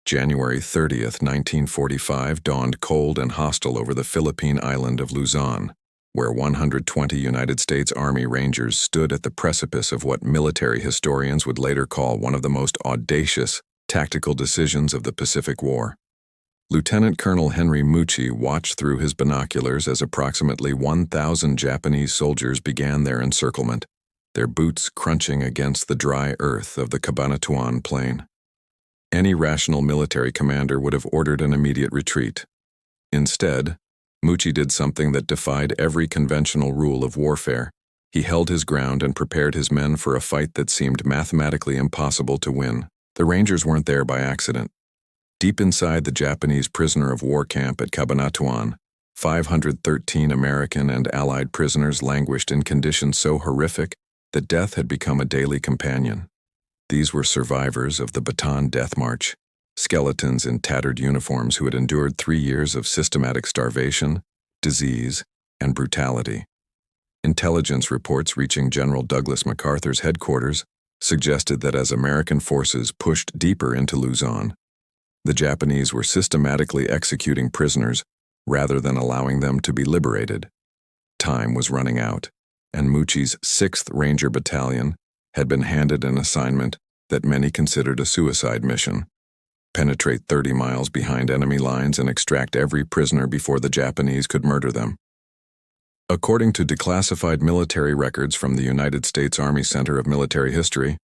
January 30th, 1945 dawned cold and hostile over the Philippine island of Luzon, where 120 United States Army Rangers stood at the precipice of what military historians would later call one of the most audacious tactical decisions of the Pacific War. Lieutenant Colonel Henry Mucci watched through his binoculars as approximately 1,000 Japanese soldiers began their encirclement, their boots crunching against the dry earth of the Cabanatuan Plain. Any rational military commander would have ordered an immediate retreat. Instead, Mucci did something that defied every conventional rule of warfare. He held his ground and prepared his men for a fight that seemed mathematically impossible to win. The Rangers weren't there by accident. Deep inside the Japanese prisoner of war camp at Cabanatuan, 513 American and Allied prisoners languished in conditions so horrific that death had become a daily companion. These were survivors of the Bataan Death March, skeletons in tattered uniforms who had endured 3 years of systematic starvation, disease, and brutality. Intelligence reports reaching General Douglas MacArthur's headquarters suggested that as American forces pushed deeper into Luzon, the Japanese were systematically executing prisoners rather than allowing them to be liberated. Time was running out, and Mucci's 6th Ranger Battalion had been handed an assignment that many considered a suicide mission: penetrate 30 miles behind enemy lines and extract every prisoner before the Japanese could murder them. According to declassified military records from the United States Army Center of Military History,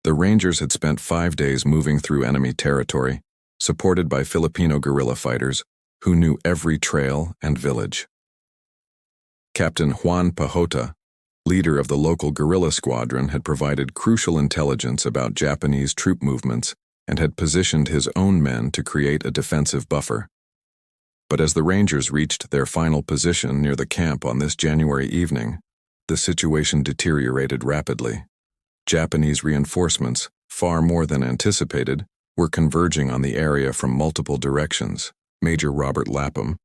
the Rangers had spent 5 days moving through enemy territory, supported by Filipino guerrilla fighters who knew every trail and village. Captain Juan Pajota, leader of the local guerrilla squadron, had provided crucial intelligence about Japanese troop movements and had positioned his own men to create a defensive buffer. But as the Rangers reached their final position near the camp on this January evening, the situation deteriorated rapidly. Japanese reinforcements, far more than anticipated, were converging on the area from multiple directions. Major Robert Lapham,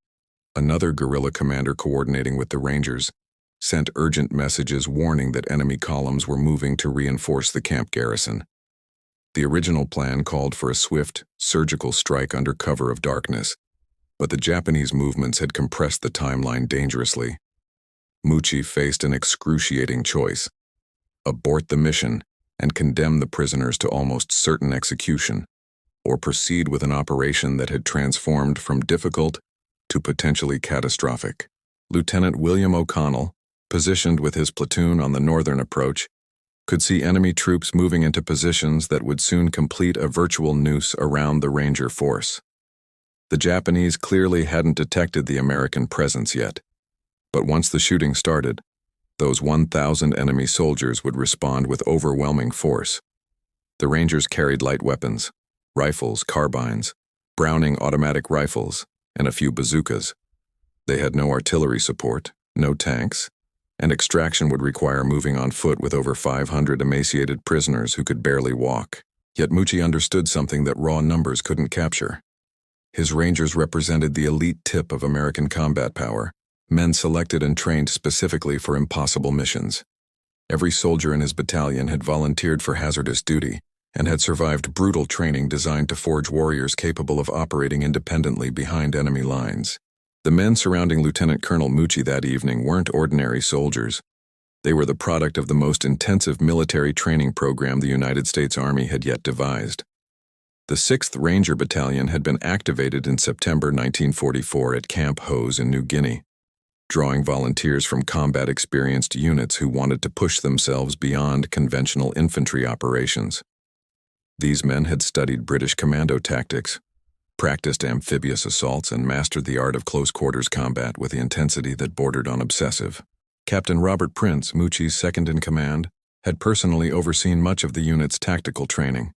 another guerrilla commander coordinating with the Rangers, sent urgent messages warning that enemy columns were moving to reinforce the camp garrison. The original plan called for a swift, surgical strike under cover of darkness, but the Japanese movements had compressed the timeline dangerously. Mucci faced an excruciating choice: abort the mission and condemn the prisoners to almost certain execution, or proceed with an operation that had transformed from difficult to potentially catastrophic. Lieutenant William O'Connell, positioned with his platoon on the northern approach, could see enemy troops moving into positions that would soon complete a virtual noose around the Ranger force. The Japanese clearly hadn't detected the American presence yet, but once the shooting started, those 1,000 enemy soldiers would respond with overwhelming force. The Rangers carried light weapons, rifles, carbines, Browning automatic rifles, and a few bazookas. They had no artillery support, no tanks, and extraction would require moving on foot with over 500 emaciated prisoners who could barely walk. Yet Mucci understood something that raw numbers couldn't capture. His Rangers represented the elite tip of American combat power, men selected and trained specifically for impossible missions. Every soldier in his battalion had volunteered for hazardous duty and had survived brutal training designed to forge warriors capable of operating independently behind enemy lines. The men surrounding Lieutenant Colonel Mucci that evening weren't ordinary soldiers. They were the product of the most intensive military training program the United States Army had yet devised. The 6th Ranger Battalion had been activated in September 1944 at Camp Hose in New Guinea, drawing volunteers from combat-experienced units who wanted to push themselves beyond conventional infantry operations. These men had studied British commando tactics, practiced amphibious assaults, and mastered the art of close-quarters combat with the intensity that bordered on obsessive. Captain Robert Prince, Mucci's second-in-command, had personally overseen much of the unit's tactical training.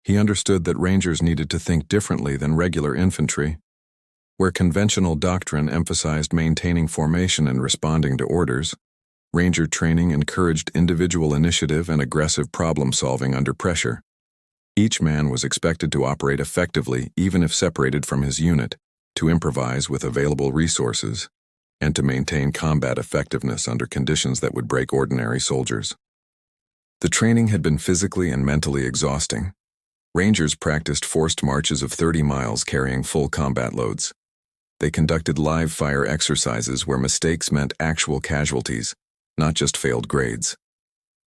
He understood that Rangers needed to think differently than regular infantry. Where conventional doctrine emphasized maintaining formation and responding to orders, Ranger training encouraged individual initiative and aggressive problem-solving under pressure. Each man was expected to operate effectively even if separated from his unit, to improvise with available resources, and to maintain combat effectiveness under conditions that would break ordinary soldiers. The training had been physically and mentally exhausting. Rangers practiced forced marches of 30 miles carrying full combat loads. They conducted live fire exercises where mistakes meant actual casualties, not just failed grades.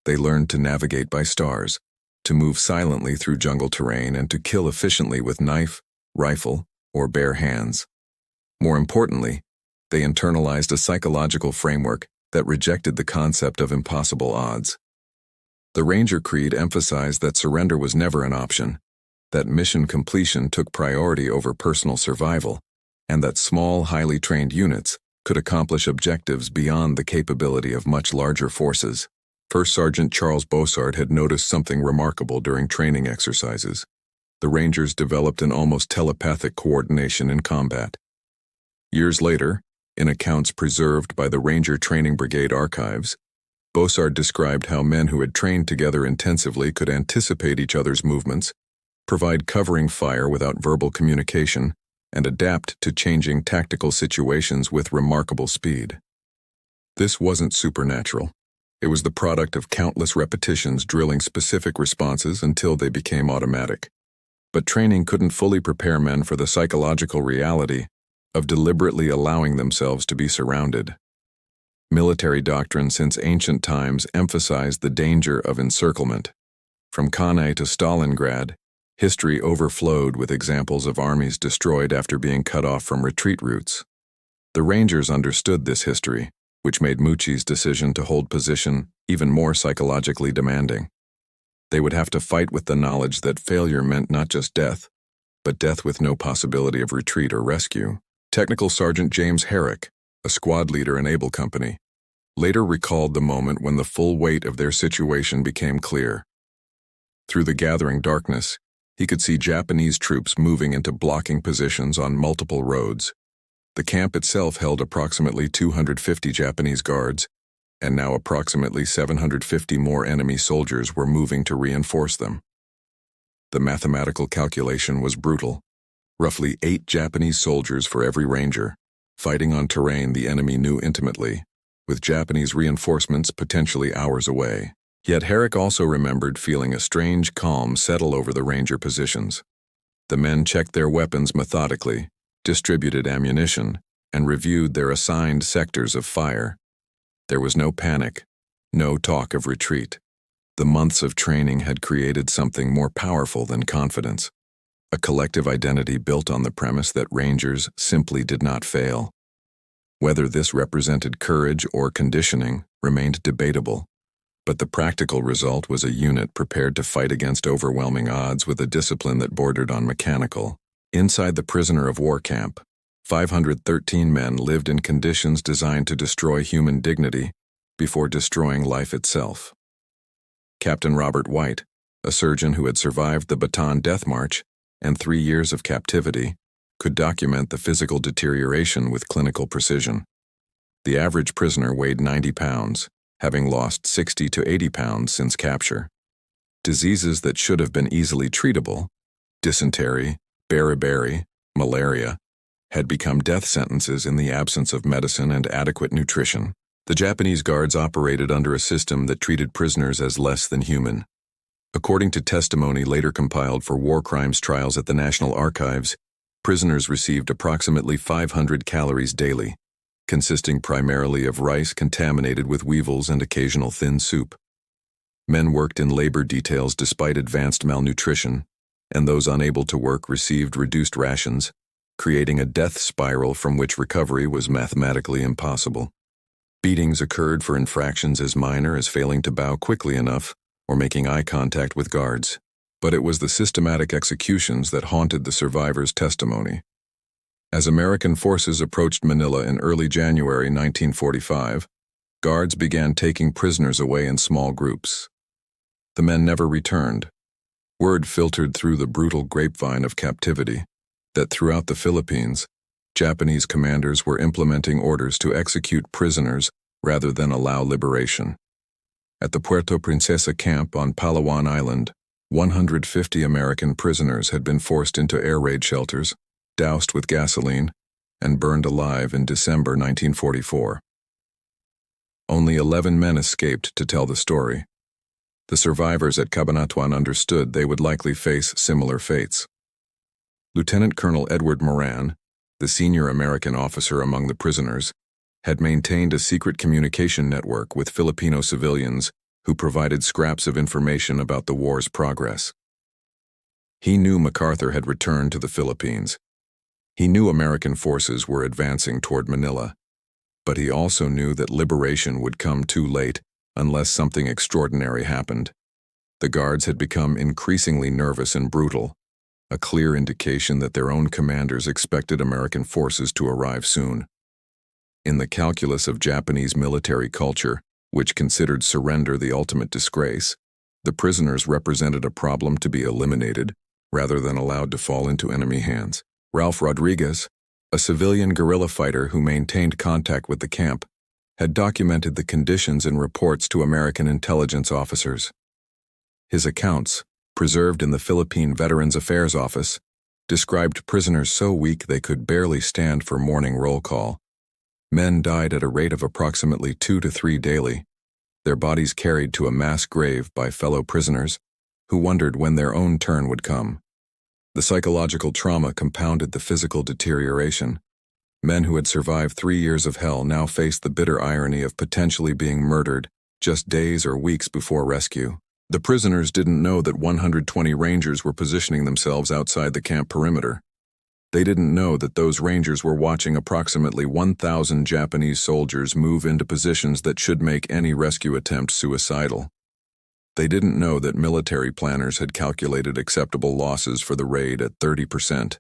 They learned to navigate by stars, to move silently through jungle terrain, and to kill efficiently with knife, rifle, or bare hands. More importantly, they internalized a psychological framework that rejected the concept of impossible odds. The Ranger Creed emphasized that surrender was never an option, that mission completion took priority over personal survival, and that small, highly trained units could accomplish objectives beyond the capability of much larger forces. First Sergeant Charles Bossard had noticed something remarkable during training exercises. The Rangers developed an almost telepathic coordination in combat. Years later, in accounts preserved by the Ranger Training Brigade archives, Bossard described how men who had trained together intensively could anticipate each other's movements, provide covering fire without verbal communication, and adapt to changing tactical situations with remarkable speed. This wasn't supernatural. It was the product of countless repetitions drilling specific responses until they became automatic. But training couldn't fully prepare men for the psychological reality of deliberately allowing themselves to be surrounded. Military doctrine since ancient times emphasized the danger of encirclement. From Cannae to Stalingrad, history overflowed with examples of armies destroyed after being cut off from retreat routes. The Rangers understood this history, which made Mucci's decision to hold position even more psychologically demanding. They would have to fight with the knowledge that failure meant not just death, but death with no possibility of retreat or rescue. Technical Sergeant James Herrick, a squad leader in Able Company, later recalled the moment when the full weight of their situation became clear. Through the gathering darkness, he could see Japanese troops moving into blocking positions on multiple roads. The camp itself held approximately 250 Japanese guards, and now approximately 750 more enemy soldiers were moving to reinforce them. The mathematical calculation was brutal. Roughly 8 Japanese soldiers for every Ranger, fighting on terrain the enemy knew intimately, with Japanese reinforcements potentially hours away. Yet Herrick also remembered feeling a strange calm settle over the Ranger positions. The men checked their weapons methodically, distributed ammunition, and reviewed their assigned sectors of fire. There was no panic, no talk of retreat. The months of training had created something more powerful than confidence, a collective identity built on the premise that Rangers simply did not fail. Whether this represented courage or conditioning remained debatable, but the practical result was a unit prepared to fight against overwhelming odds with a discipline that bordered on mechanical. Inside the prisoner of war camp, 513 men lived in conditions designed to destroy human dignity before destroying life itself. Captain Robert White, a surgeon who had survived the Bataan Death March and 3 years of captivity, could document the physical deterioration with clinical precision. The average prisoner weighed 90 pounds, having lost 60 to 80 pounds since capture. Diseases that should have been easily treatable, dysentery, beriberi, malaria, had become death sentences in the absence of medicine and adequate nutrition. The Japanese guards operated under a system that treated prisoners as less than human. According to testimony later compiled for war crimes trials at the National Archives, prisoners received approximately 500 calories daily, consisting primarily of rice contaminated with weevils and occasional thin soup. Men worked in labor details despite advanced malnutrition, and those unable to work received reduced rations, creating a death spiral from which recovery was mathematically impossible. Beatings occurred for infractions as minor as failing to bow quickly enough or making eye contact with guards, but it was the systematic executions that haunted the survivors' testimony. As American forces approached Manila in early January 1945, guards began taking prisoners away in small groups. The men never returned. Word filtered through the brutal grapevine of captivity that throughout the Philippines, Japanese commanders were implementing orders to execute prisoners rather than allow liberation. At the Puerto Princesa camp on Palawan Island, 150 American prisoners had been forced into air raid shelters, doused with gasoline, and burned alive in December 1944. Only 11 men escaped to tell the story. The survivors at Cabanatuan understood they would likely face similar fates. Lieutenant Colonel Edward Moran, the senior American officer among the prisoners, had maintained a secret communication network with Filipino civilians who provided scraps of information about the war's progress. He knew MacArthur had returned to the Philippines. He knew American forces were advancing toward Manila, but he also knew that liberation would come too late unless something extraordinary happened. The guards had become increasingly nervous and brutal, a clear indication that their own commanders expected American forces to arrive soon. In the calculus of Japanese military culture, which considered surrender the ultimate disgrace, the prisoners represented a problem to be eliminated rather than allowed to fall into enemy hands. Ralph Rodriguez, a civilian guerrilla fighter who maintained contact with the camp, had documented the conditions in reports to American intelligence officers. His accounts, preserved in the Philippine Veterans Affairs Office, described prisoners so weak they could barely stand for morning roll call. Men died at a rate of approximately 2 to 3 daily, their bodies carried to a mass grave by fellow prisoners who wondered when their own turn would come. The psychological trauma compounded the physical deterioration. Men who had survived 3 years of hell now faced the bitter irony of potentially being murdered just days or weeks before rescue. The prisoners didn't know that 120 Rangers were positioning themselves outside the camp perimeter. They didn't know that those Rangers were watching approximately 1,000 Japanese soldiers move into positions that should make any rescue attempt suicidal. They didn't know that military planners had calculated acceptable losses for the raid at 30%,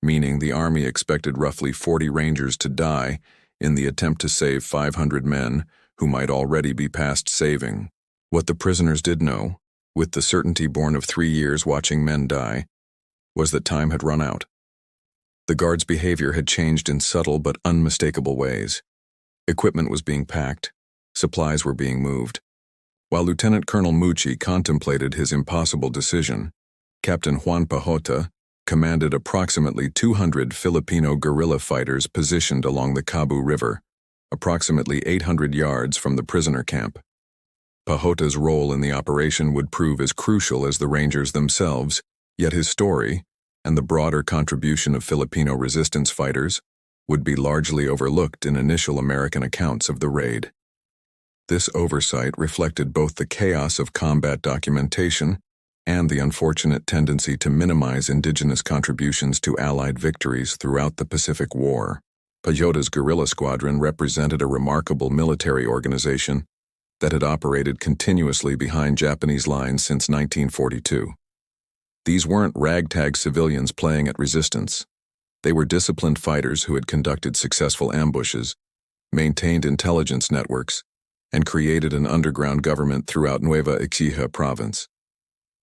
meaning the Army expected roughly 40 Rangers to die in the attempt to save 500 men who might already be past saving. What the prisoners did know, with the certainty born of 3 years watching men die, was that time had run out. The guards' behavior had changed in subtle but unmistakable ways. Equipment was being packed, supplies were being moved. While Lieutenant Colonel Mucci contemplated his impossible decision, Captain Juan Pajota commanded approximately 200 Filipino guerrilla fighters positioned along the Cabu River, approximately 800 yards from the prisoner camp. Pajota's role in the operation would prove as crucial as the Rangers themselves, yet his story, and the broader contribution of Filipino resistance fighters, would be largely overlooked in initial American accounts of the raid. This oversight reflected both the chaos of combat documentation and the unfortunate tendency to minimize indigenous contributions to Allied victories throughout the Pacific War. Pajota's guerrilla squadron represented a remarkable military organization that had operated continuously behind Japanese lines since 1942. These weren't ragtag civilians playing at resistance. They were disciplined fighters who had conducted successful ambushes, maintained intelligence networks, and created an underground government throughout Nueva Ecija province.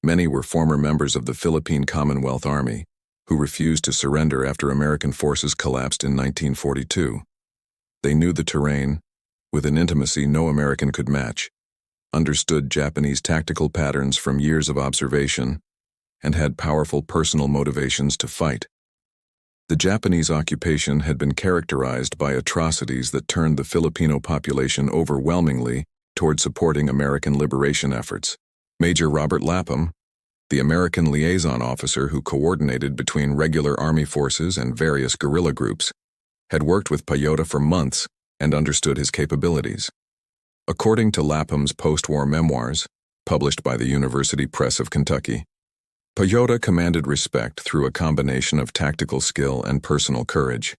Many were former members of the Philippine Commonwealth Army, who refused to surrender after American forces collapsed in 1942. They knew the terrain, with an intimacy no American could match, understood Japanese tactical patterns from years of observation, and had powerful personal motivations to fight. The Japanese occupation had been characterized by atrocities that turned the Filipino population overwhelmingly toward supporting American liberation efforts. Major Robert Lapham, the American liaison officer who coordinated between regular Army forces and various guerrilla groups, had worked with Pajota for months and understood his capabilities. According to Lapham's post-war memoirs, published by the University Press of Kentucky, Pajota commanded respect through a combination of tactical skill and personal courage.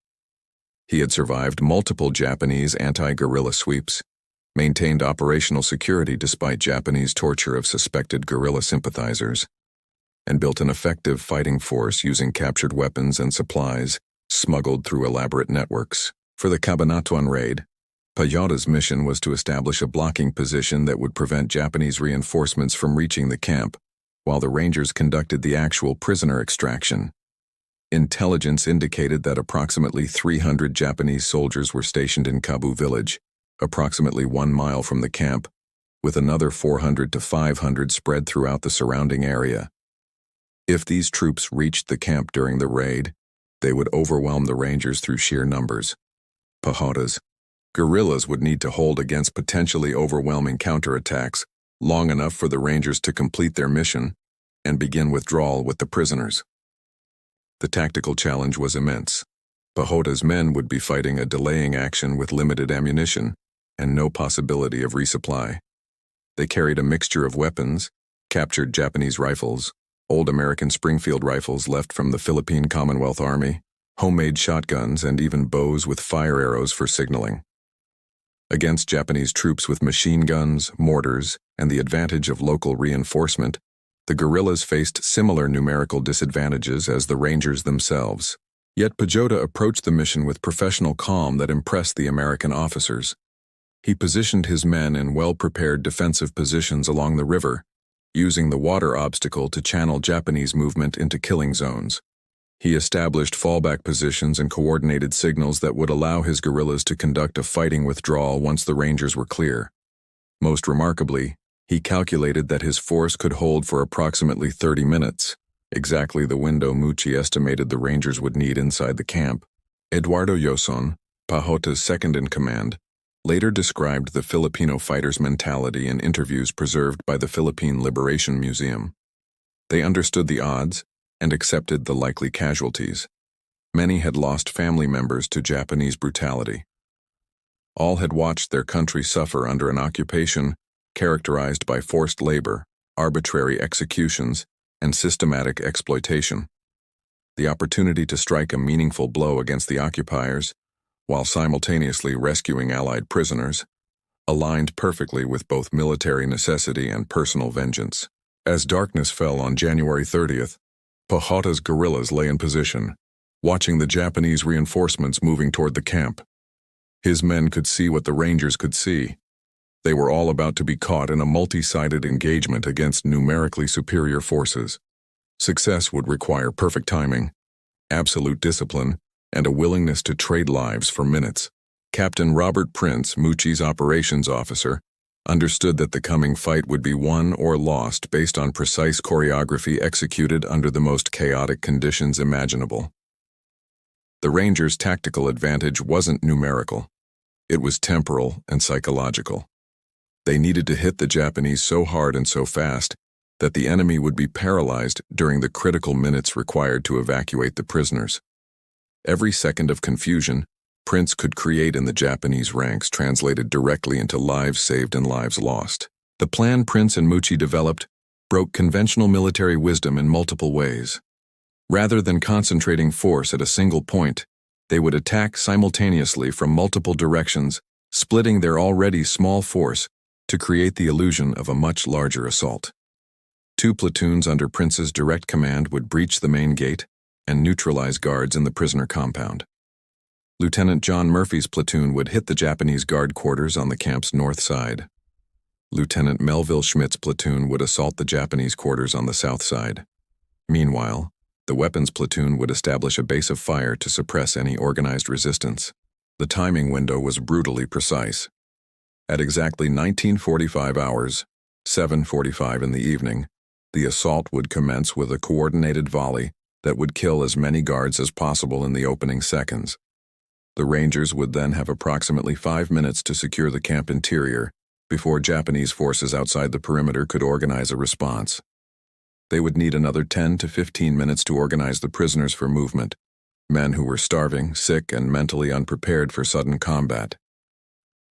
He had survived multiple Japanese anti-guerrilla sweeps, maintained operational security despite Japanese torture of suspected guerrilla sympathizers, and built an effective fighting force using captured weapons and supplies smuggled through elaborate networks. For the Cabanatuan raid, Pajota's mission was to establish a blocking position that would prevent Japanese reinforcements from reaching the camp, while the Rangers conducted the actual prisoner extraction. Intelligence indicated that approximately 300 Japanese soldiers were stationed in Cabu village, approximately 1 mile from the camp, with another 400 to 500 spread throughout the surrounding area. If these troops reached the camp during the raid, they would overwhelm the Rangers through sheer numbers. Pajota's guerrillas would need to hold against potentially overwhelming counterattacks long enough for the Rangers to complete their mission and begin withdrawal with the prisoners. The tactical challenge was immense. Pajota's men would be fighting a delaying action with limited ammunition and no possibility of resupply. They carried a mixture of weapons, captured Japanese rifles, old American Springfield rifles left from the Philippine Commonwealth Army, homemade shotguns, and even bows with fire arrows for signaling. Against Japanese troops with machine guns, mortars, and the advantage of local reinforcement, the guerrillas faced similar numerical disadvantages as the Rangers themselves. Yet Pajota approached the mission with professional calm that impressed the American officers. He positioned his men in well-prepared defensive positions along the river, using the water obstacle to channel Japanese movement into killing zones. He established fallback positions and coordinated signals that would allow his guerrillas to conduct a fighting withdrawal once the Rangers were clear. Most remarkably, he calculated that his force could hold for approximately 30 minutes, exactly the window Mucci estimated the Rangers would need inside the camp. Eduardo Yoson, Pajota's second-in-command, later described the Filipino fighters' mentality in interviews preserved by the Philippine Liberation Museum. They understood the odds and accepted the likely casualties. Many had lost family members to Japanese brutality. All had watched their country suffer under an occupation characterized by forced labor, arbitrary executions, and systematic exploitation. The opportunity to strike a meaningful blow against the occupiers, while simultaneously rescuing Allied prisoners, aligned perfectly with both military necessity and personal vengeance. As darkness fell on January 30th, Pajota's guerrillas lay in position, watching the Japanese reinforcements moving toward the camp. His men could see what the Rangers could see. They were all about to be caught in a multi-sided engagement against numerically superior forces. Success would require perfect timing, absolute discipline, and a willingness to trade lives for minutes. Captain Robert Prince, Mucci's operations officer, understood that the coming fight would be won or lost based on precise choreography executed under the most chaotic conditions imaginable. The Rangers' tactical advantage wasn't numerical. It was temporal and psychological. They needed to hit the Japanese so hard and so fast that the enemy would be paralyzed during the critical minutes required to evacuate the prisoners. Every second of confusion Prince could create in the Japanese ranks translated directly into lives saved and lives lost. The plan Prince and Mucci developed broke conventional military wisdom in multiple ways. Rather than concentrating force at a single point, they would attack simultaneously from multiple directions, splitting their already small force to create the illusion of a much larger assault. 2 platoons under Prince's direct command would breach the main gate and neutralize guards in the prisoner compound. Lieutenant John Murphy's platoon would hit the Japanese guard quarters on the camp's north side. Lieutenant Melville Schmidt's platoon would assault the Japanese quarters on the south side. Meanwhile, the weapons platoon would establish a base of fire to suppress any organized resistance. The timing window was brutally precise. At exactly 1945 hours, 7:45 in the evening, the assault would commence with a coordinated volley that would kill as many guards as possible in the opening seconds. The Rangers would then have approximately 5 minutes to secure the camp interior before Japanese forces outside the perimeter could organize a response. They would need another 10 to 15 minutes to organize the prisoners for movement, men who were starving, sick, and mentally unprepared for sudden combat.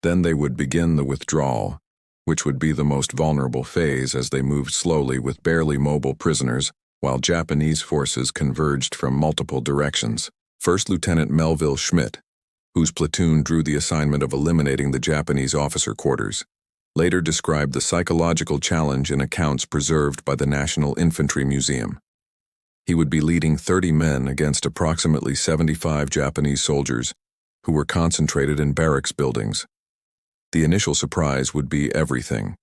Then they would begin the withdrawal, which would be the most vulnerable phase as they moved slowly with barely mobile prisoners while Japanese forces converged from multiple directions. First Lieutenant Melville Schmidt, whose platoon drew the assignment of eliminating the Japanese officer quarters, later described the psychological challenge in accounts preserved by the National Infantry Museum. He would be leading 30 men against approximately 75 Japanese soldiers who were concentrated in barracks buildings. The initial surprise would be everything.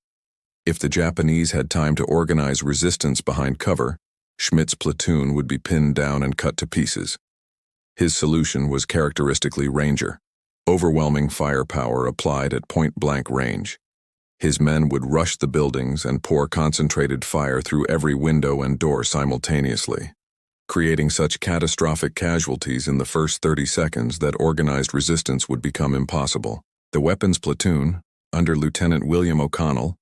If the Japanese had time to organize resistance behind cover, Schmidt's platoon would be pinned down and cut to pieces. His solution was characteristically Ranger, overwhelming firepower applied at point-blank range. His men would rush the buildings and pour concentrated fire through every window and door simultaneously, creating such catastrophic casualties in the first 30 seconds that organized resistance would become impossible. The weapons platoon, under Lieutenant William O'Connell,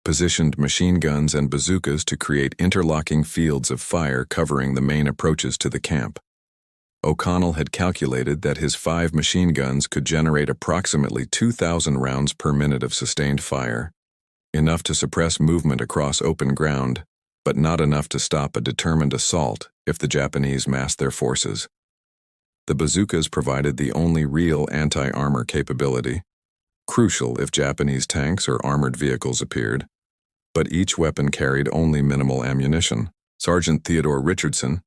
positioned machine guns and bazookas to create interlocking fields of fire covering the main approaches to the camp. O'Connell had calculated that his 5 machine guns could generate approximately 2,000 rounds per minute of sustained fire, enough to suppress movement across open ground, but not enough to stop a determined assault if the Japanese massed their forces. The bazookas provided the only real anti-armor capability, crucial if Japanese tanks or armored vehicles appeared, but each weapon carried only minimal ammunition. Sergeant Theodore Richardson,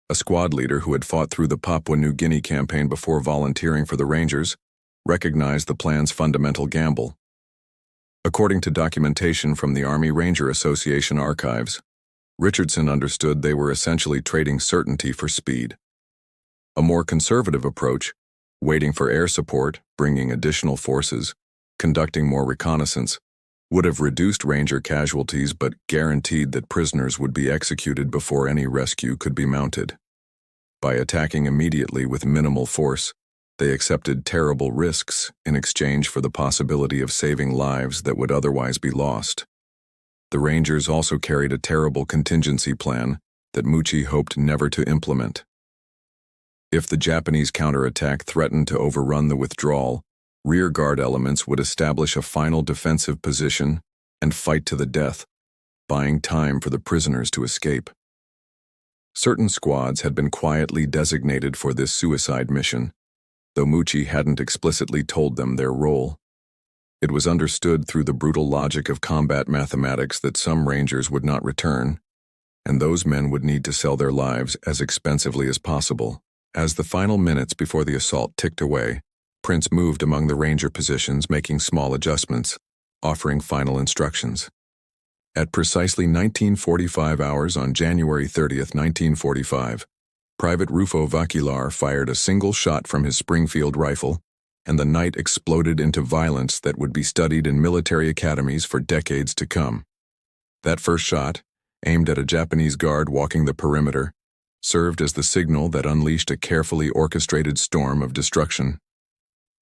a squad leader who had fought through the Papua New Guinea campaign before volunteering for the Rangers, recognized the plan's fundamental gamble. According to documentation from the Army Ranger Association archives, Richardson understood they were essentially trading certainty for speed. A more conservative approach, waiting for air support, bringing additional forces, conducting more reconnaissance, would have reduced Ranger casualties but guaranteed that prisoners would be executed before any rescue could be mounted. By attacking immediately with minimal force, they accepted terrible risks in exchange for the possibility of saving lives that would otherwise be lost. The Rangers also carried a terrible contingency plan that Mucci hoped never to implement. If the Japanese counterattack threatened to overrun the withdrawal, rear guard elements would establish a final defensive position and fight to the death, buying time for the prisoners to escape. Certain squads had been quietly designated for this suicide mission, though Mucci hadn't explicitly told them their role. It was understood through the brutal logic of combat mathematics that some Rangers would not return, and those men would need to sell their lives as expensively as possible. As the final minutes before the assault ticked away, Prince moved among the Ranger positions, making small adjustments, offering final instructions. At precisely 1945 hours on January 30, 1945, Private Rufo Vaquilar fired a single shot from his Springfield rifle, and the night exploded into violence that would be studied in military academies for decades to come. That first shot, aimed at a Japanese guard walking the perimeter, served as the signal that unleashed a carefully orchestrated storm of destruction.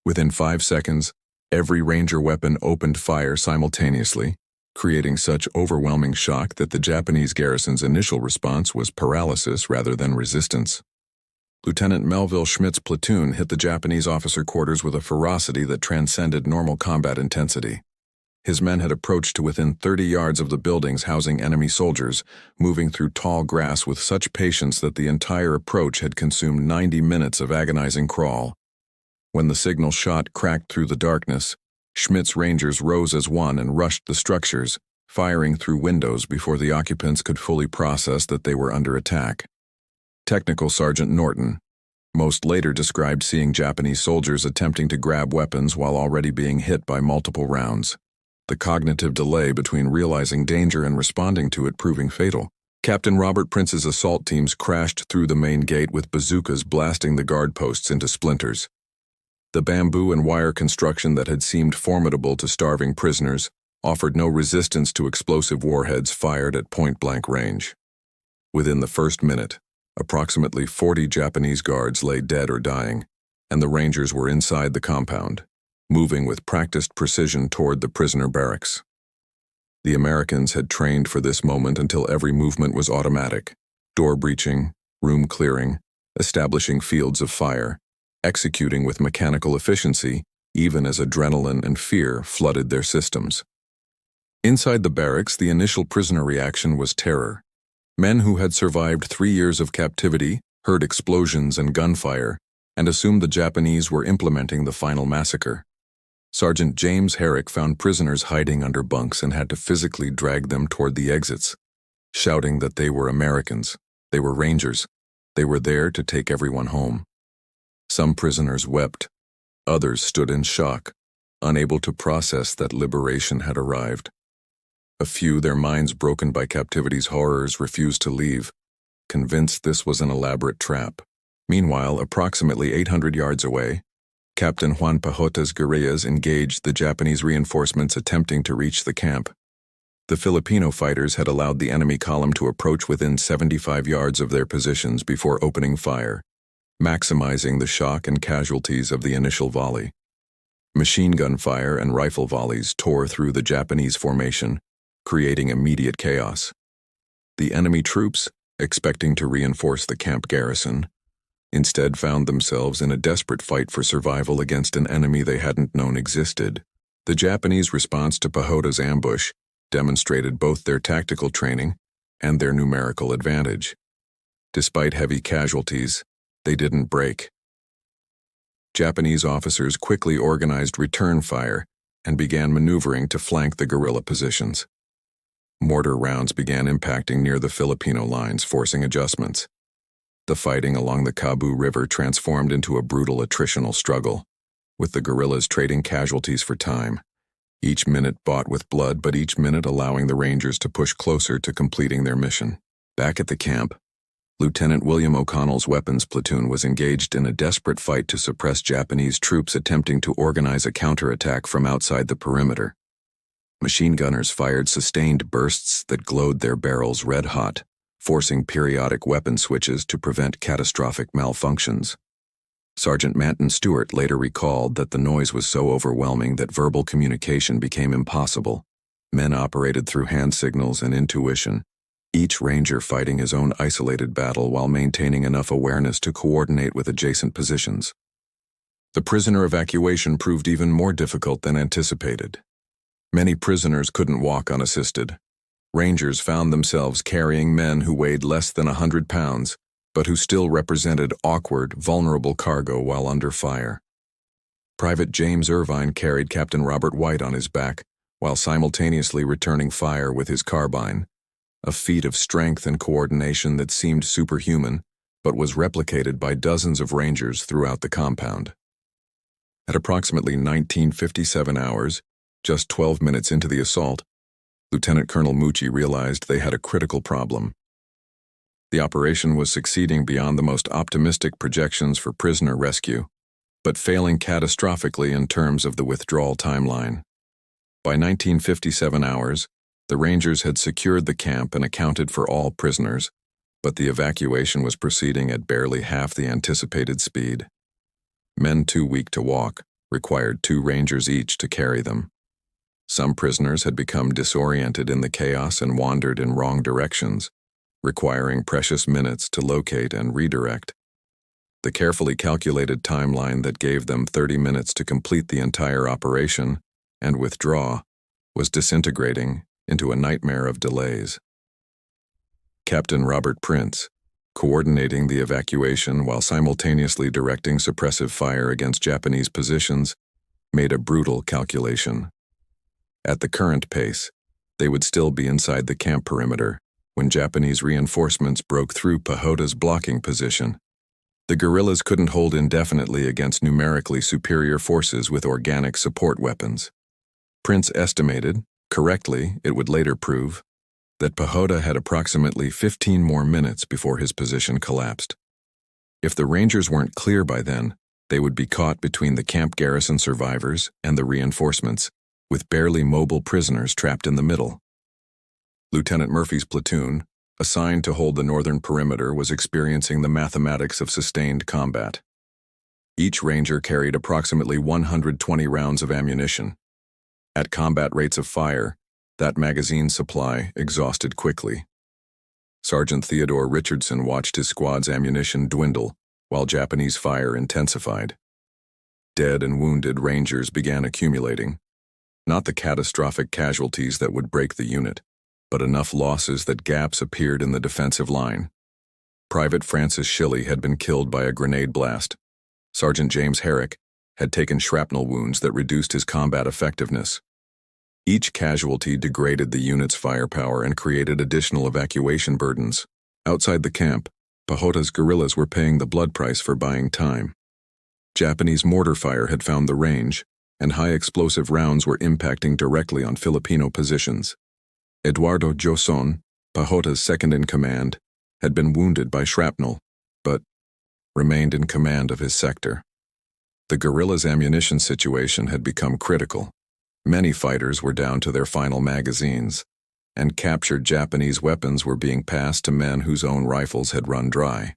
Within 5 seconds, every Ranger weapon opened fire simultaneously, creating such overwhelming shock that the Japanese garrison's initial response was paralysis rather than resistance. Lieutenant Melville Schmidt's platoon hit the Japanese officer quarters with a ferocity that transcended normal combat intensity. His men had approached to within 30 yards of the buildings housing enemy soldiers, moving through tall grass with such patience that the entire approach had consumed 90 minutes of agonizing crawl. When the signal shot cracked through the darkness, Schmidt's Rangers rose as one and rushed the structures, firing through windows before the occupants could fully process that they were under attack. Technical Sergeant Norton most later described seeing Japanese soldiers attempting to grab weapons while already being hit by multiple rounds, the cognitive delay between realizing danger and responding to it proving fatal. Captain Robert Prince's assault teams crashed through the main gate with bazookas blasting the guard posts into splinters. The bamboo and wire construction that had seemed formidable to starving prisoners offered no resistance to explosive warheads fired at point-blank range. Within the first minute, approximately 40 Japanese guards lay dead or dying, and the Rangers were inside the compound, moving with practiced precision toward the prisoner barracks. The Americans had trained for this moment until every movement was automatic, door breaching, room clearing, establishing fields of fire, executing with mechanical efficiency, even as adrenaline and fear flooded their systems. Inside the barracks, the initial prisoner reaction was terror. Men who had survived 3 years of captivity heard explosions and gunfire and assumed the Japanese were implementing the final massacre. Sergeant James Herrick found prisoners hiding under bunks and had to physically drag them toward the exits, shouting that they were Americans, they were Rangers, they were there to take everyone home. Some prisoners wept, others stood in shock, unable to process that liberation had arrived. A few, their minds broken by captivity's horrors, refused to leave, convinced this was an elaborate trap. Meanwhile, approximately 800 yards away, Captain Juan Pajota's guerrillas engaged the Japanese reinforcements attempting to reach the camp. The Filipino fighters had allowed the enemy column to approach within 75 yards of their positions before opening fire, maximizing the shock and casualties of the initial volley. Machine gun fire and rifle volleys tore through the Japanese formation, creating immediate chaos. The enemy troops, expecting to reinforce the camp garrison, instead found themselves in a desperate fight for survival against an enemy they hadn't known existed. The Japanese response to Pejota's ambush demonstrated both their tactical training and their numerical advantage. Despite heavy casualties, they didn't break. Japanese officers quickly organized return fire and began maneuvering to flank the guerrilla positions. Mortar rounds began impacting near the Filipino lines, forcing adjustments. The fighting along the Cebu River transformed into a brutal attritional struggle, with the guerrillas trading casualties for time. Each minute bought with blood, but each minute allowing the Rangers to push closer to completing their mission. Back at the camp, Lieutenant William O'Connell's weapons platoon was engaged in a desperate fight to suppress Japanese troops attempting to organize a counterattack from outside the perimeter. Machine gunners fired sustained bursts that glowed their barrels red-hot, forcing periodic weapon switches to prevent catastrophic malfunctions. Sergeant Manton Stewart later recalled that the noise was so overwhelming that verbal communication became impossible. Men operated through hand signals and intuition, each ranger fighting his own isolated battle while maintaining enough awareness to coordinate with adjacent positions. The prisoner evacuation proved even more difficult than anticipated. Many prisoners couldn't walk unassisted. Rangers found themselves carrying men who weighed less than 100 pounds, but who still represented awkward, vulnerable cargo while under fire. Private James Irvine carried Captain Robert White on his back, while simultaneously returning fire with his carbine, a feat of strength and coordination that seemed superhuman, but was replicated by dozens of Rangers throughout the compound. At approximately 1957 hours, just 12 minutes into the assault, Lieutenant Colonel Mucci realized they had a critical problem. The operation was succeeding beyond the most optimistic projections for prisoner rescue, but failing catastrophically in terms of the withdrawal timeline. By 1957 hours, the Rangers had secured the camp and accounted for all prisoners, but the evacuation was proceeding at barely half the anticipated speed. Men too weak to walk required 2 Rangers each to carry them. Some prisoners had become disoriented in the chaos and wandered in wrong directions, requiring precious minutes to locate and redirect. The carefully calculated timeline that gave them 30 minutes to complete the entire operation and withdraw was disintegrating into a nightmare of delays. Captain Robert Prince, coordinating the evacuation while simultaneously directing suppressive fire against Japanese positions, made a brutal calculation. At the current pace, they would still be inside the camp perimeter when Japanese reinforcements broke through Pejota's blocking position. The guerrillas couldn't hold indefinitely against numerically superior forces with organic support weapons. Prince estimated, correctly it would later prove, that Pejota had approximately 15 more minutes before his position collapsed. If the Rangers weren't clear by then, they would be caught between the camp garrison survivors and the reinforcements, with barely mobile prisoners trapped in the middle. Lieutenant Murphy's platoon, assigned to hold the northern perimeter, was experiencing the mathematics of sustained combat. Each Ranger carried approximately 120 rounds of ammunition. At combat rates of fire, that magazine supply exhausted quickly. Sergeant Theodore Richardson watched his squad's ammunition dwindle while Japanese fire intensified. Dead and wounded Rangers began accumulating. Not the catastrophic casualties that would break the unit, but enough losses that gaps appeared in the defensive line. Private Francis Shilley had been killed by a grenade blast. Sergeant James Herrick had taken shrapnel wounds that reduced his combat effectiveness. Each casualty degraded the unit's firepower and created additional evacuation burdens. Outside the camp, Pejota's guerrillas were paying the blood price for buying time. Japanese mortar fire had found the range, and high-explosive rounds were impacting directly on Filipino positions. Eduardo Joson, Pejota's second-in-command, had been wounded by shrapnel, but remained in command of his sector. The guerrillas' ammunition situation had become critical. Many fighters were down to their final magazines, and captured Japanese weapons were being passed to men whose own rifles had run dry.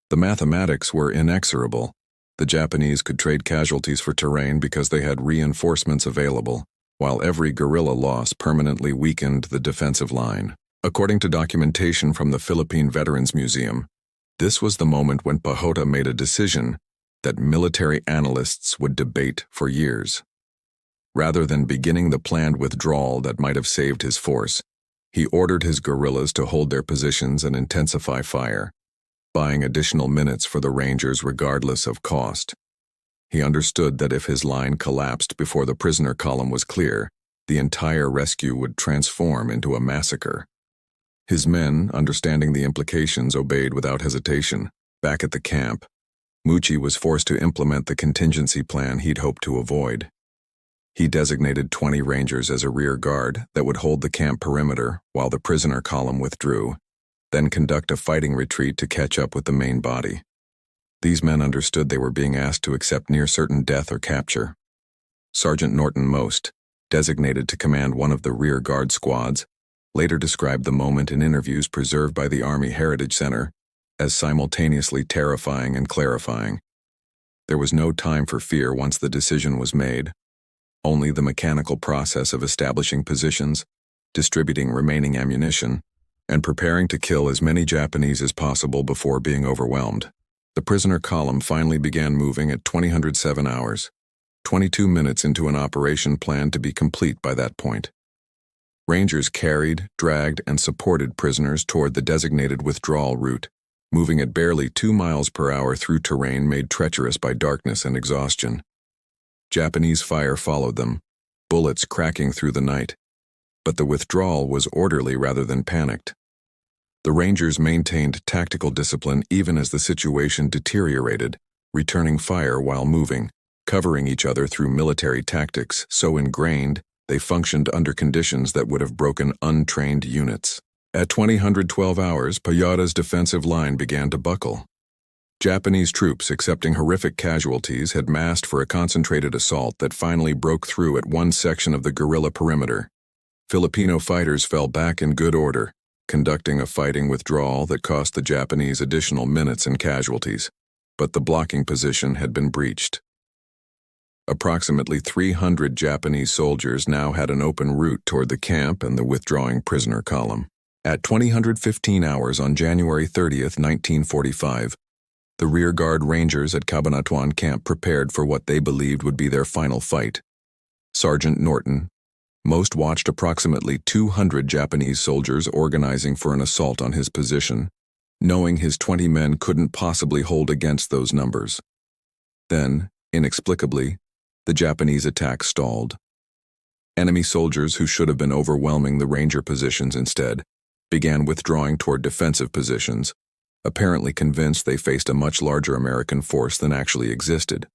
The mathematics were inexorable. The Japanese could trade casualties for terrain because they had reinforcements available, while every guerrilla loss permanently weakened the defensive line. According to documentation from the Philippine Veterans Museum, this was the moment when Pajota made a decision that military analysts would debate for years. Rather than beginning the planned withdrawal that might have saved his force, he ordered his guerrillas to hold their positions and intensify fire, buying additional minutes for the Rangers regardless of cost. He understood that if his line collapsed before the prisoner column was clear, the entire rescue would transform into a massacre. His men, understanding the implications, obeyed without hesitation. Back at the camp, Mucci was forced to implement the contingency plan he'd hoped to avoid. He designated 20 Rangers as a rear guard that would hold the camp perimeter while the prisoner column withdrew, then conduct a fighting retreat to catch up with the main body. These men understood they were being asked to accept near certain death or capture. Sergeant Norton Most, designated to command one of the rear guard squads, later described the moment in interviews preserved by the Army Heritage Center as simultaneously terrifying and clarifying. There was no time for fear once the decision was made, only the mechanical process of establishing positions, distributing remaining ammunition, and preparing to kill as many Japanese as possible before being overwhelmed. The prisoner column finally began moving at 2007 hours, 22 minutes into an operation planned to be complete by that point. Rangers carried, dragged, and supported prisoners toward the designated withdrawal route, moving at barely 2 miles per hour through terrain made treacherous by darkness and exhaustion. Japanese fire followed them, bullets cracking through the night, but the withdrawal was orderly rather than panicked. The Rangers maintained tactical discipline even as the situation deteriorated, returning fire while moving, covering each other through military tactics so ingrained they functioned under conditions that would have broken untrained units. At 2012 hours, Pajota's defensive line began to buckle. Japanese troops, accepting horrific casualties, had massed for a concentrated assault that finally broke through at one section of the guerrilla perimeter. Filipino fighters fell back in good order, conducting a fighting withdrawal that cost the Japanese additional minutes and casualties, but the blocking position had been breached. Approximately 300 Japanese soldiers now had an open route toward the camp and the withdrawing prisoner column. At 20:15 hours on January 30th, 1945, the rearguard Rangers at Cabanatuan Camp prepared for what they believed would be their final fight. Sergeant Norton Most watched approximately 200 Japanese soldiers organizing for an assault on his position, knowing his 20 men couldn't possibly hold against those numbers. Then, inexplicably, the Japanese attack stalled. Enemy soldiers who should have been overwhelming the Ranger positions instead began withdrawing toward defensive positions, apparently convinced they faced a much larger American force than actually existed.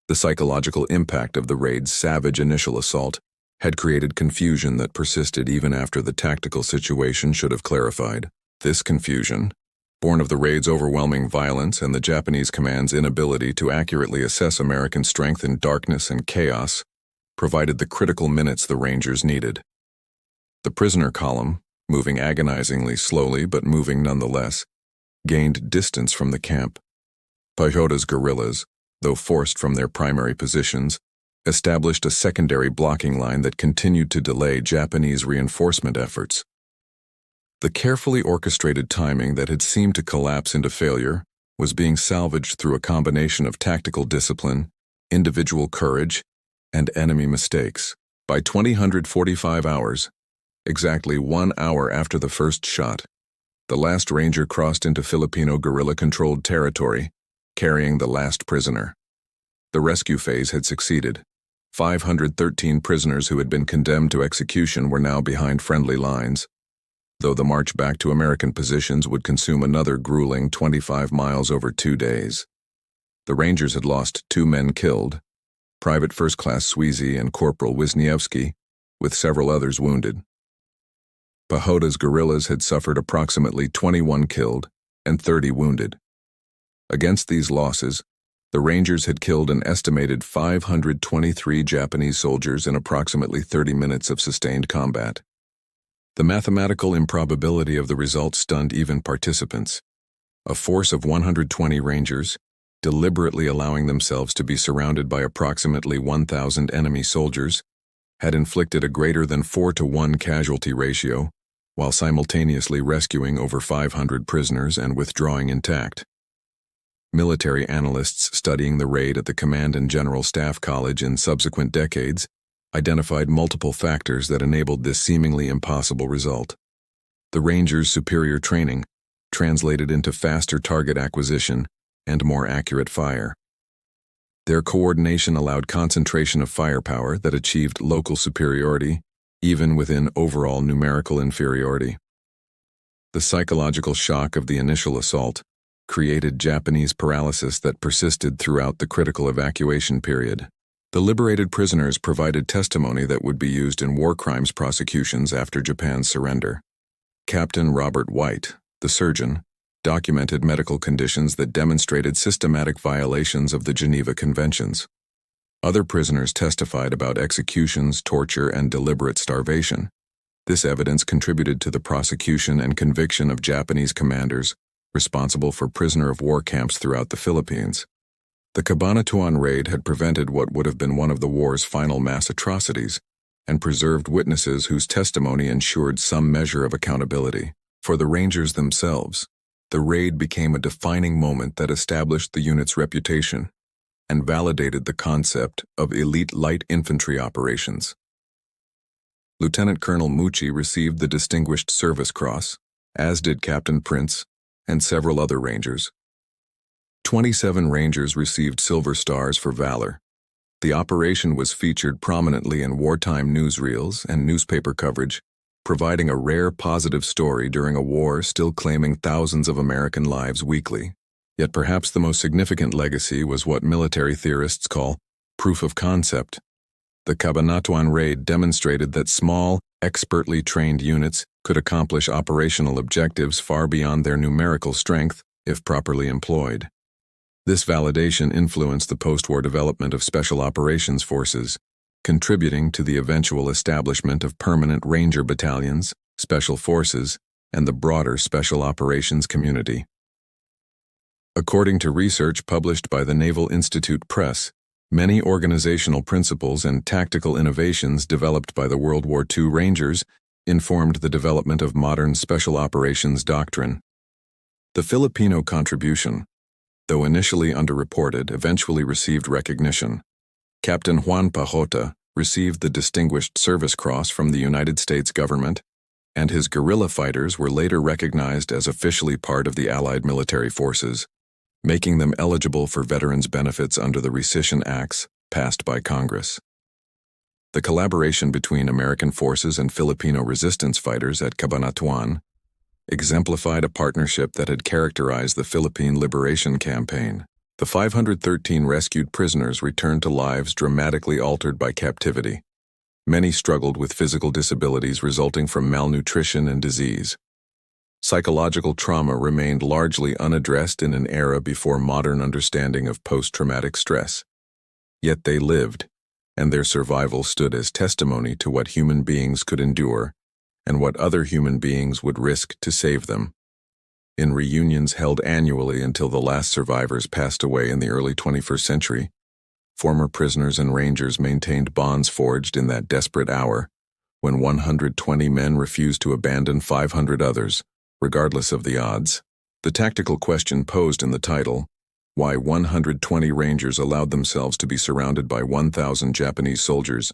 The psychological impact of the raid's savage initial assault had created confusion that persisted even after the tactical situation should have clarified. This confusion, born of the raid's overwhelming violence and the Japanese command's inability to accurately assess American strength in darkness and chaos, provided the critical minutes the Rangers needed. The prisoner column, moving agonizingly slowly but moving nonetheless, gained distance from the camp. Pajota's guerrillas, though forced from their primary positions, established a secondary blocking line that continued to delay Japanese reinforcement efforts. The carefully orchestrated timing that had seemed to collapse into failure was being salvaged through a combination of tactical discipline, individual courage, and enemy mistakes. By 20:45 hours, exactly 1 hour after the first shot, the last Ranger crossed into Filipino guerrilla-controlled territory, carrying the last prisoner. The rescue phase had succeeded. 513 prisoners who had been condemned to execution were now behind friendly lines, though the march back to American positions would consume another grueling 25 miles over 2 days. The Rangers had lost 2 men killed, Private First Class Sweezy and Corporal Wisniewski, with several others wounded. Pajota's guerrillas had suffered approximately 21 killed and 30 wounded. Against these losses, the Rangers had killed an estimated 523 Japanese soldiers in approximately 30 minutes of sustained combat. The mathematical improbability of the result stunned even participants. A force of 120 Rangers, deliberately allowing themselves to be surrounded by approximately 1,000 enemy soldiers, had inflicted a greater than 4-to-1 casualty ratio, while simultaneously rescuing over 500 prisoners and withdrawing intact. Military analysts studying the raid at the Command and General Staff College in subsequent decades identified multiple factors that enabled this seemingly impossible result. The Rangers' superior training translated into faster target acquisition and more accurate fire. Their coordination allowed concentration of firepower that achieved local superiority, even within overall numerical inferiority. The psychological shock of the initial assault created Japanese paralysis that persisted throughout the critical evacuation period. The liberated prisoners provided testimony that would be used in war crimes prosecutions after Japan's surrender. Captain Robert White, the surgeon, documented medical conditions that demonstrated systematic violations of the Geneva Conventions. Other prisoners testified about executions, torture, and deliberate starvation. This evidence contributed to the prosecution and conviction of Japanese commanders responsible for prisoner of war camps throughout the Philippines. The Cabanatuan raid had prevented what would have been one of the war's final mass atrocities and preserved witnesses whose testimony ensured some measure of accountability. For the Rangers themselves, the raid became a defining moment that established the unit's reputation and validated the concept of elite light infantry operations. Lieutenant Colonel Mucci received the Distinguished Service Cross, as did Captain Prince and several other Rangers. 27 Rangers received Silver Stars for valor. The operation was featured prominently in wartime newsreels and newspaper coverage, providing a rare positive story during a war still claiming thousands of American lives weekly. Yet perhaps the most significant legacy was what military theorists call proof of concept. The Cabanatuan raid demonstrated that small, expertly trained units could accomplish operational objectives far beyond their numerical strength if properly employed. This validation influenced the post-war development of special operations forces, contributing to the eventual establishment of permanent Ranger battalions, special forces, and the broader special operations community. According to research published by the Naval Institute Press, many organizational principles and tactical innovations developed by the World War II Rangers informed the development of modern special operations doctrine. The Filipino contribution, though initially underreported, eventually received recognition. Captain Juan Pajota received the Distinguished Service Cross from the United States government, and his guerrilla fighters were later recognized as officially part of the Allied military forces, making them eligible for veterans' benefits under the Rescission Acts passed by Congress. The collaboration between American forces and Filipino resistance fighters at Cabanatuan exemplified a partnership that had characterized the Philippine Liberation Campaign. The 513 rescued prisoners returned to lives dramatically altered by captivity. Many struggled with physical disabilities resulting from malnutrition and disease. Psychological trauma remained largely unaddressed in an era before modern understanding of post-traumatic stress. Yet they lived, and their survival stood as testimony to what human beings could endure and what other human beings would risk to save them. In reunions held annually until the last survivors passed away in the early 21st century, former prisoners and Rangers maintained bonds forged in that desperate hour when 120 men refused to abandon 500 others, regardless of the odds. The tactical question posed in the title, why 120 Rangers allowed themselves to be surrounded by 1,000 Japanese soldiers,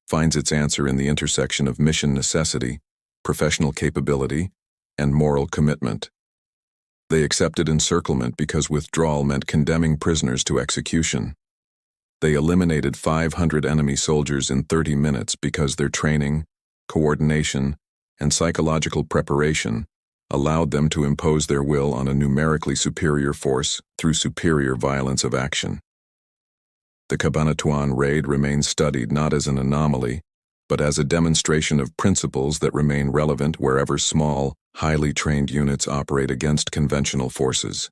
finds its answer in the intersection of mission necessity, professional capability, and moral commitment. They accepted encirclement because withdrawal meant condemning prisoners to execution. They eliminated 500 enemy soldiers in 30 minutes because their training, coordination, and psychological preparation allowed them to impose their will on a numerically superior force through superior violence of action. The Cabanatuan raid remains studied not as an anomaly, but as a demonstration of principles that remain relevant wherever small, highly trained units operate against conventional forces.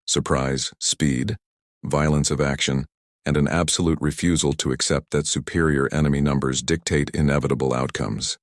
Surprise, speed, violence of action, and an absolute refusal to accept that superior enemy numbers dictate inevitable outcomes.